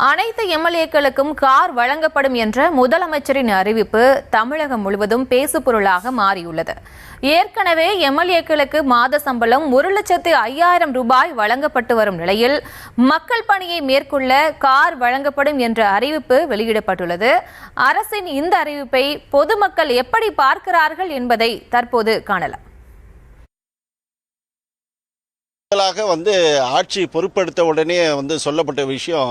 அனைத்து எம்எல்ஏக்களுக்கும் கார் வழங்கப்படும் என்ற முதலமைச்சரின் அறிவிப்பு தமிழகம் முழுவதும் பேசுபொருளாக மாறியுள்ளது. ஏற்கனவே எம்எல்ஏக்களுக்கு மாத சம்பளம் 1,05,000 ரூபாய் வழங்கப்பட்டு வரும் நிலையில் மக்கள் பணியை மேற்கொள்ள கார் வழங்கப்படும் என்ற அறிவிப்பு வெளியிடப்பட்டுள்ளது. அரசின் இந்த அறிவிப்பை பொதுமக்கள் எப்படி பார்க்கிறார்கள் என்பதை தற்போது காணலாம். ஆட்சி பொறுப்பெடுத்த உடனே சொல்லப்பட்ட விஷயம்,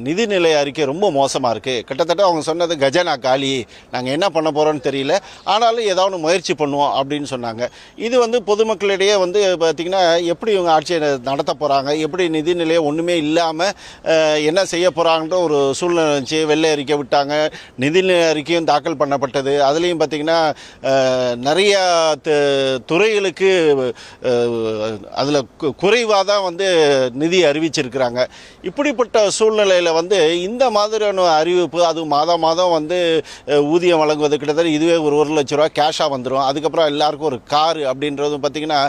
நிதிநிலை அறிக்கை ரொம்ப மோசமாக இருக்குது. கிட்டத்தட்ட அவங்க சொன்னது கஜானா காலி, நாங்கள் என்ன பண்ண போகிறோன்னு தெரியல, ஆனாலும் ஏதாவது முயற்சி பண்ணுவோம் அப்படின்னு சொன்னாங்க. இது பொதுமக்களிடையே பார்த்திங்கன்னா எப்படி இவங்க ஆட்சியை நடத்த போகிறாங்க, எப்படி நிதிநிலையை ஒன்றுமே இல்லாமல் என்ன செய்ய போகிறாங்கன்ற ஒரு சூழ்நிலை இருந்துச்சு. வெள்ளை அறிக்கை விட்டாங்க, நிதிநிலை அறிக்கையும் தாக்கல் பண்ணப்பட்டது. அதுலேயும் பார்த்திங்கன்னா நிறைய துறைகளுக்கு அதில் குறைவாக தான் நிதி அறிவிச்சிருக்கிறாங்க. இப்படிப்பட்ட சூழ்நிலையில் இந்த மாதிரியான அறிவிப்பு, அது மாதம் ஊதியம் வழங்குவது கிட்டத்தட்ட இதுவே ஒரு 1,00,000 ரூபா கேஷாக வந்துடும். அதுக்கப்புறம் எல்லாருக்கும் ஒரு காரு அப்படின்றது பார்த்திங்கன்னா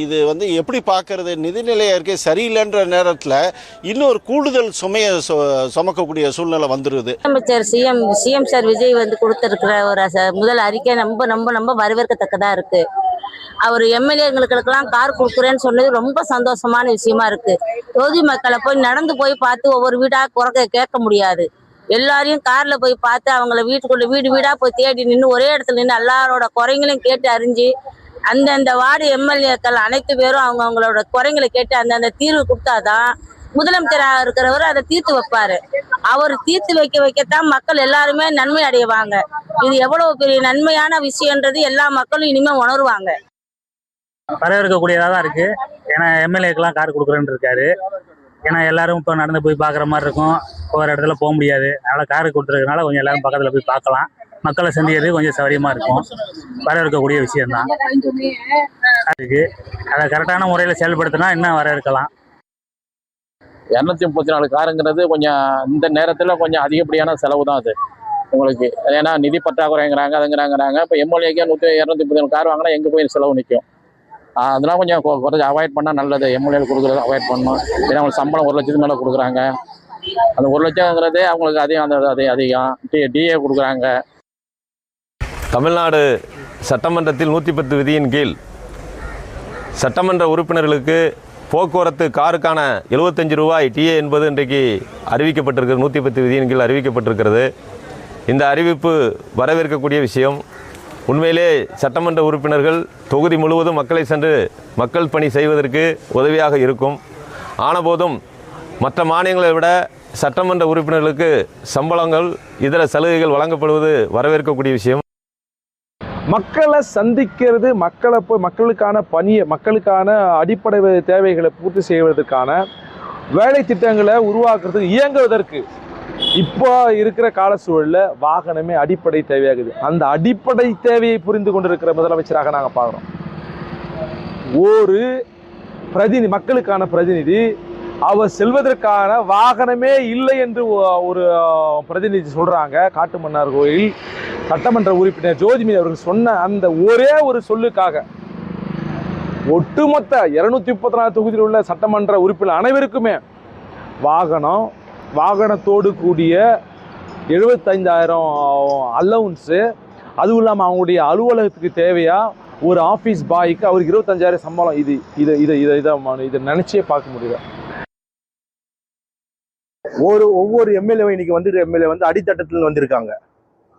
இது எப்படி பார்க்கறது? நிதிநிலை அறிக்கை சரியில்லைன்ற நேரத்தில் இன்னொரு கூடுதல் சுமையை சுமக்கக்கூடிய சூழ்நிலை வந்துடுது. அமைச்சர் சிஎம் சார் விஜய் கொடுத்திருக்கிற ஒரு முதல் அறிக்கை ரொம்ப வரவேற்கத்தக்கதாக இருக்குது. அவர் எம்எல்ஏங்களுக்கெல்லாம் கார் கொடுக்குறேன்னு சொன்னது ரொம்ப சந்தோஷமான விஷயமா இருக்கு. தொகுதி மக்களை போய் நடந்து போய் பார்த்து ஒவ்வொரு வீடா குறைக்க கேட்க முடியாது. எல்லாரையும் கார்ல போய் பார்த்து அவங்கள வீட்டுக்குள்ள வீடு வீடா போய் தேடி நின்று ஒரே இடத்துல நின்று எல்லாரோட குறைங்களையும் கேட்டு அறிஞ்சு அந்தந்த வார்டு எம்எல்ஏக்கள் அனைத்து பேரும் அவங்களோட குறைங்களை கேட்டு அந்தந்த தீர்வு கொடுத்தாதான் முதலமைச்சராக இருக்கிறவர் அதை தீர்த்து வைப்பாரு. அவர் தீர்த்து வைக்கத்தான் மக்கள் எல்லாருமே நன்மை அடைவாங்க. இது எவ்வளவு பெரிய நன்மையான விஷயம்ன்றது எல்லா மக்களும் இனிமே உணர்வாங்க. வரவேற்கக்கூடியதாக தான் இருக்குது. ஏன்னா எம்எல்ஏக்கெல்லாம் கார் கொடுக்குறேன்னு இருக்காரு. ஏன்னா எல்லாரும் இப்போ நடந்து போய் பார்க்குற மாதிரி இருக்கும், ஒவ்வொரு இடத்துல போக முடியாது. அதனால் காரு கொடுத்துருக்கனால கொஞ்சம் எல்லாரும் பக்கத்தில் போய் பார்க்கலாம், மக்களை சந்திக்கிறது கொஞ்சம் சௌகரியமாக இருக்கும். வரவேற்கக்கூடிய விஷயம்தான் அதுக்கு. அதை கரெக்டான முறையில் செயல்படுத்தினா இன்னும் வரவேற்கலாம். 234 காருங்கிறது கொஞ்சம் இந்த நேரத்தில் கொஞ்சம் அதிகப்படியான செலவு தான் அது உங்களுக்கு. ஏன்னா நிதி பற்றாக்குறைங்கிறாங்க, அதுங்கிறாங்க. இப்போ எம்எல்ஏக்கே 234 கார் வாங்கினா எங்கே போய் செலவு நிற்கும்? அதெல்லாம் கொஞ்சம் அவாய்ட் பண்ணால் நல்லது. எம்எல்ஏ கொடுக்குறது அவாய்ட் பண்ணணும். ஏன்னா அவங்களுக்கு சம்பளம் 1,00,000 மேலே கொடுக்குறாங்க. அந்த 1,00,000ங்கிறதே அவங்களுக்கு அதிகம் டிஏ கொடுக்குறாங்க. தமிழ்நாடு சட்டமன்றத்தில் 110 விதியின் கீழ் சட்டமன்ற உறுப்பினர்களுக்கு போக்குவரத்து காருக்கான 75 ரூபாய் டிஏ என்பது இன்றைக்கு அறிவிக்கப்பட்டிருக்கிறது. 110 விதியின் கீழ் அறிவிக்கப்பட்டிருக்கிறது. இந்த அறிவிப்பு வரவேற்கக்கூடிய விஷயம். உண்மையிலே சட்டமன்ற உறுப்பினர்கள் தொகுதி முழுவதும் மக்களை சென்று மக்கள் பணி செய்வதற்கு உதவியாக இருக்கும். ஆனபோதும் மற்ற மாநிலங்களை விட சட்டமன்ற உறுப்பினர்களுக்கு சம்பளங்கள் இதர சலுகைகள் வழங்கப்படுவது வரவேற்கக்கூடிய விஷயம். மக்களை சந்திக்கிறது, மக்களுக்கான பணியை, மக்களுக்கான அடிப்படை தேவைகளை பூர்த்தி செய்வதற்கான வேலை திட்டங்களை உருவாக்குறதுக்கு இயங்குவதற்கு இப்போ இருக்கிற கால சூழலில் வாகனமே அடிப்படை தேவையாகுது. அந்த அடிப்படை தேவையை புரிந்து கொண்டிருக்கிற முதலமைச்சராக நாங்கள் பார்க்குறோம். ஒரு மக்களுக்கான பிரதிநிதி அவர் செல்வதற்கான வாகனமே இல்லை என்று ஒரு பிரதிநிதி சொல்கிறாங்க. காட்டுமன்னார் கோயில் சட்டமன்ற உறுப்பினர் ஜோதிமணி அவர்கள் சொன்ன அந்த ஒரே ஒரு சொல்லுக்காக ஒட்டுமொத்த 234 தொகுதியில் உள்ள சட்டமன்ற உறுப்பினர் அனைவருக்குமே வாகனத்தோடு கூடிய 75,000 அலவுன்ஸு, அதுவும் இல்லாமல் அவங்களுடைய அலுவலகத்துக்கு தேவையா ஒரு ஆஃபீஸ் பாய்க்கு அவருக்கு 25,000 சம்பளம். இதை நினச்சே பார்க்க முடியல. ஒவ்வொரு எம்எல்ஏ இன்னைக்கு எம்எல்ஏ அடித்தட்டத்தில் வந்திருக்காங்க.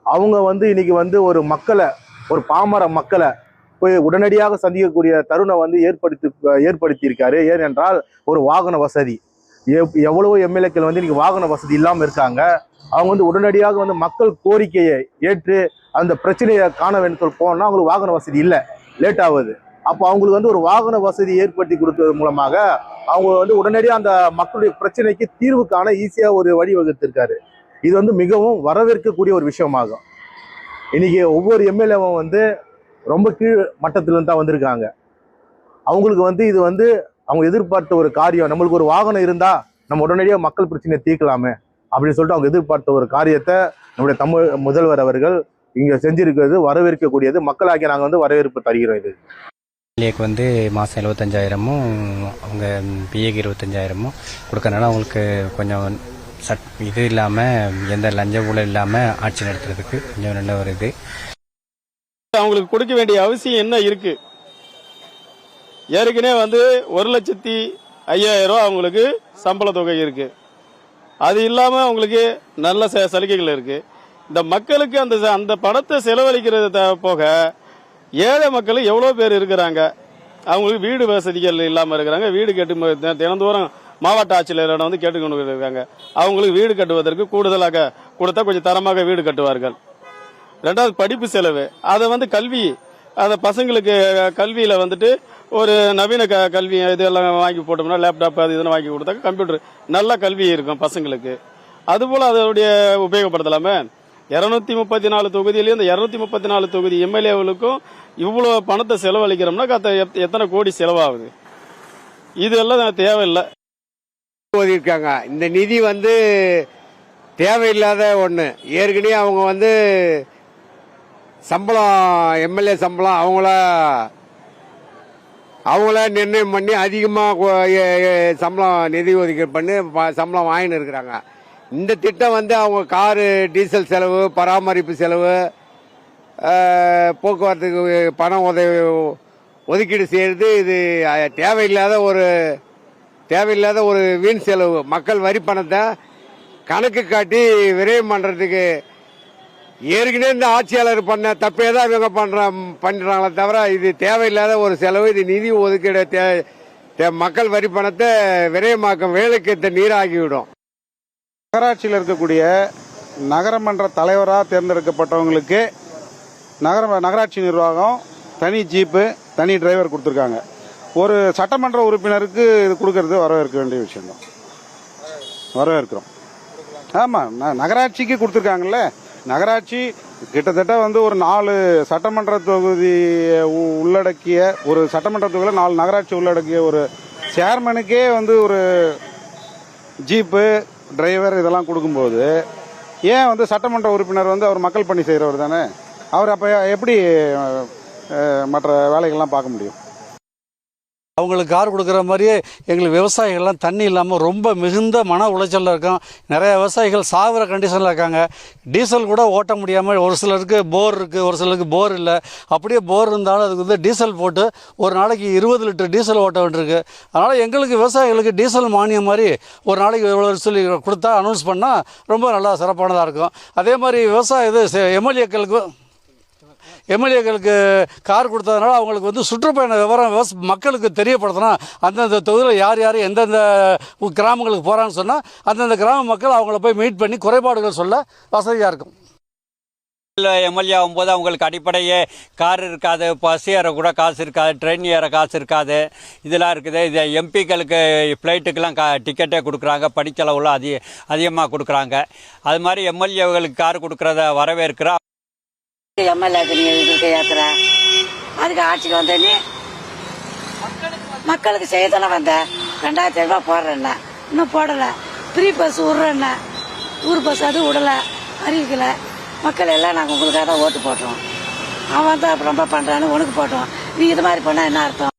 அவங்க இன்னைக்கு ஒரு மக்களை, ஒரு பாமர மக்களை போய் உடனடியாக சந்திக்கக்கூடிய தருணம் ஏற்படுத்தி இருக்காரு. ஏனென்றால் ஒரு வாகன வசதி, எவ்வளவோ எம்எல்ஏக்கள் இன்னைக்கு வாகன வசதி இல்லாமல் இருக்காங்க. அவங்க உடனடியாக மக்கள் கோரிக்கையை ஏற்று அந்த பிரச்சனையை காண வேண்டும் போனால் அவங்களுக்கு வாகன வசதி இல்லை, லேட் ஆகுது. அப்போ அவங்களுக்கு ஒரு வாகன வசதி ஏற்படுத்தி கொடுத்தது மூலமாக அவங்க உடனடியாக அந்த மக்களுடைய பிரச்சனைக்கு தீர்வு காண ஈஸியாக ஒரு வழிவகுத்திருக்காரு. இது மிகவும் வரவேற்கக்கூடிய ஒரு விஷயமாகும். இன்னைக்கு ஒவ்வொரு எம்எல்ஏவும் ரொம்ப கீழ் மட்டத்திலிருந்து தான் வந்திருக்காங்க. அவங்களுக்கு இது அவங்க எதிர்பார்த்த ஒரு காரியம். நம்மளுக்கு ஒரு வாகனம் இருந்தா நம்ம உடனடியாக மக்கள் பிரச்சனையை தீர்க்கலாமே அப்படின்னு சொல்லிட்டு அவங்க எதிர்பார்த்த ஒரு காரியத்தை நம்முடைய தமிழ் முதல்வர் அவர்கள் இங்க செஞ்சிருக்கிறது வரவேற்கக்கூடியது. மக்களாகிய நாங்கள் வரவேற்பு தருகிறோம். இது எம்எல்ஏக்கு மாதம் 75,000 அவங்க பிஏக்கு 25,000 கொடுக்கறனால அவங்களுக்கு கொஞ்சம் இது இல்லாமல் எந்த லஞ்ச ஊழல் இல்லாமல் ஆட்சி நடத்துறதுக்கு கொஞ்சம் நல்ல ஒரு இது. அவங்களுக்கு கொடுக்க வேண்டிய அவசியம் என்ன இருக்கு? ஏற்கனவே 1,05,000 ரூபா அவங்களுக்கு சம்பள தொகை இருக்கு. அது இல்லாம அவங்களுக்கு நல்ல சலுகைகள் இருக்கு. இந்த மக்களுக்கு அந்த பணத்தை செலவழிக்கிறது போக ஏழை மக்கள் எவ்வளவு பேர் இருக்கிறாங்க. அவங்களுக்கு வீடு வசதிகள் இல்லாம இருக்கிறாங்க. வீடு கட்டு தினந்தோறும் மாவட்ட ஆட்சியரிடம் கேட்டுக்கொண்டு இருக்காங்க. அவங்களுக்கு வீடு கட்டுவதற்கு கூடுதலாக கொடுத்தா கொஞ்சம் தரமாக வீடு கட்டுவார்கள். ரெண்டாவது படிப்பு செலவு, அதை கல்வி, அந்த பசங்களுக்கு கல்வியில ஒரு நவீன கல்வி இதெல்லாம் வாங்கி போட்டோம்னா லேப்டாப் அது இதெல்லாம் வாங்கி கொடுத்தா கம்ப்யூட்டர் நல்ல கல்வி இருக்கும் பசங்களுக்கு. அதுபோல அதனுடைய உபயோகப்படுத்தலாமே. 234 தொகுதியிலேயே இந்த 234 தொகுதி எம்எல்ஏவுக்கும் இவ்வளவு பணத்தை செலவழிக்கிறோம்னா எத்தனை கோடி செலவாகுது? இதெல்லாம் தேவையில்லை. ஒதுக்கியிருக்காங்க. இந்த நிதி தேவையில்லாத ஒன்று. ஏற்கனவே அவங்க சம்பளம், எம்எல்ஏ சம்பளம் அவங்கள நிர்ணயம் பண்ணி அதிகமாக சம்பளம் நிதி ஒதுக்கீடு பண்ணி சம்பளம் வாங்கின்னு இருக்கிறாங்க. இந்த திட்டம் அவங்க காரு டீசல் செலவு, பராமரிப்பு செலவு, போக்குவரத்துக்கு பணம் ஒதுக்கீடு செய்கிறது. இது தேவையில்லாத ஒரு வீண் செலவு. மக்கள் வரி பணத்தை கணக்கு காட்டி விரயம் பண்ணுறதுக்கு ஏற்கனவே இந்த ஆட்சியாளர் பண்ண தப்பே தான் இவங்க பண்ணுறாங்களே தவிர இது தேவையில்லாத ஒரு செலவு. இது நிதி ஒதுக்கீடு மக்கள் வரி பணத்தை விரயமாக்கும் வேலைக்கு நீராகிவிடும். நகராட்சியில் இருக்கக்கூடிய நகரமன்ற தலைவராக தேர்ந்தெடுக்கப்பட்டவங்களுக்கு நகராட்சி நிர்வாகம் தனி ஜீப்பு, தனி டிரைவர் கொடுத்துருக்காங்க. ஒரு சட்டமன்ற உறுப்பினருக்கு இது கொடுக்கறது வரவேற்க வேண்டிய விஷயம்தான். வரவேற்கிறோம். ஆமாம், நகராட்சிக்கு கொடுத்துருக்காங்கல்ல. நகராட்சி கிட்டத்தட்ட ஒரு 4 சட்டமன்ற தொகுதியை உள்ளடக்கிய ஒரு சட்டமன்ற தொகுதியில் 4 நகராட்சி உள்ளடக்கிய ஒரு சேர்மனுக்கே ஒரு ஜீப்பு, டிரைவர் இதெல்லாம் கொடுக்கும்போது ஏன் சட்டமன்ற உறுப்பினர் அவர் மக்கள் பணி செய்கிறவர் தானே. அவர் அப்போ எப்படி மற்ற வேலைகள்லாம் பார்க்க முடியும்? அவங்களுக்கு கார் கொடுக்குற மாதிரியே எங்களுக்கு விவசாயிகள்லாம் தண்ணி இல்லாமல் ரொம்ப மிகுந்த மன உளைச்சலில் இருக்கோம். நிறைய விவசாயிகள் சாகுற கண்டிஷனில் இருக்காங்க. டீசல் கூட ஓட்ட முடியாமல், ஒரு சிலருக்கு போர் இருக்குது, ஒரு சிலருக்கு போர் இல்லை. அப்படியே போர் இருந்தாலும் அதுக்கு டீசல் போட்டு ஒரு நாளைக்கு 20 லிட்டர் டீசல் ஓட்ட வேண்டியிருக்கு. அதனால் எங்களுக்கு விவசாயிகளுக்கு டீசல் மானியம் மாதிரி ஒரு நாளைக்கு எவ்வளோ சொல்லி கொடுத்தா அனௌன்ஸ் பண்ணால் ரொம்ப நல்லா சிறப்பானதாக இருக்கும். அதே மாதிரி எம்எல்ஏக்களுக்கு கார் கொடுத்ததுனால அவங்களுக்கு சுற்றுப்பயண விவரம் மக்களுக்கு தெரியப்படுத்தினா அந்தந்த தொகுதியில் யார் யார் எந்தெந்த கிராமங்களுக்கு போகிறான்னு சொன்னால் அந்தந்த கிராம மக்கள் அவங்கள போய் மீட் பண்ணி குறைபாடுகள் சொல்ல வசதியாக இருக்கும். எம்எல்ஏ ஆகும்போது அவங்களுக்கு அடிப்படையே கார் இருக்காது, பஸ் ஏற கூட காசு இருக்காது, ட்ரெயின் ஏற காசு இருக்காது, இதெல்லாம் இருக்குது. இது எம்பிக்களுக்கு ஃப்ளைட்டுக்கெல்லாம் டிக்கெட்டே கொடுக்குறாங்க, படிச்சளவுலாம் அதிகமாக கொடுக்குறாங்க. அது மாதிரி எம்எல்ஏகளுக்கு கார் கொடுக்குறத வரவேற்கிறோம். எம்எல்ஏக்கு நீ இதுக்கு ஏத்துற, அதுக்கு ஆட்சிக்கு வந்தேன்னு மக்களுக்கு செய்யத்தானே வந்தேன். 2000 ரூபாய் போடுறேன்ன, இன்னும் போடலை. ஃப்ரீ பஸ் விட்றேன்ன, ஊர் பஸ் அது விடலை, அறிவிக்கல. மக்கள் எல்லாம் நாங்கள் உங்களுக்காக தான் ஓட்டு போட்டோம். அவன் தான் ரொம்ப பண்ணுறான்னு உனக்கு போட்டோம். நீ இது மாதிரி பண்ணால் என்ன அர்த்தம்?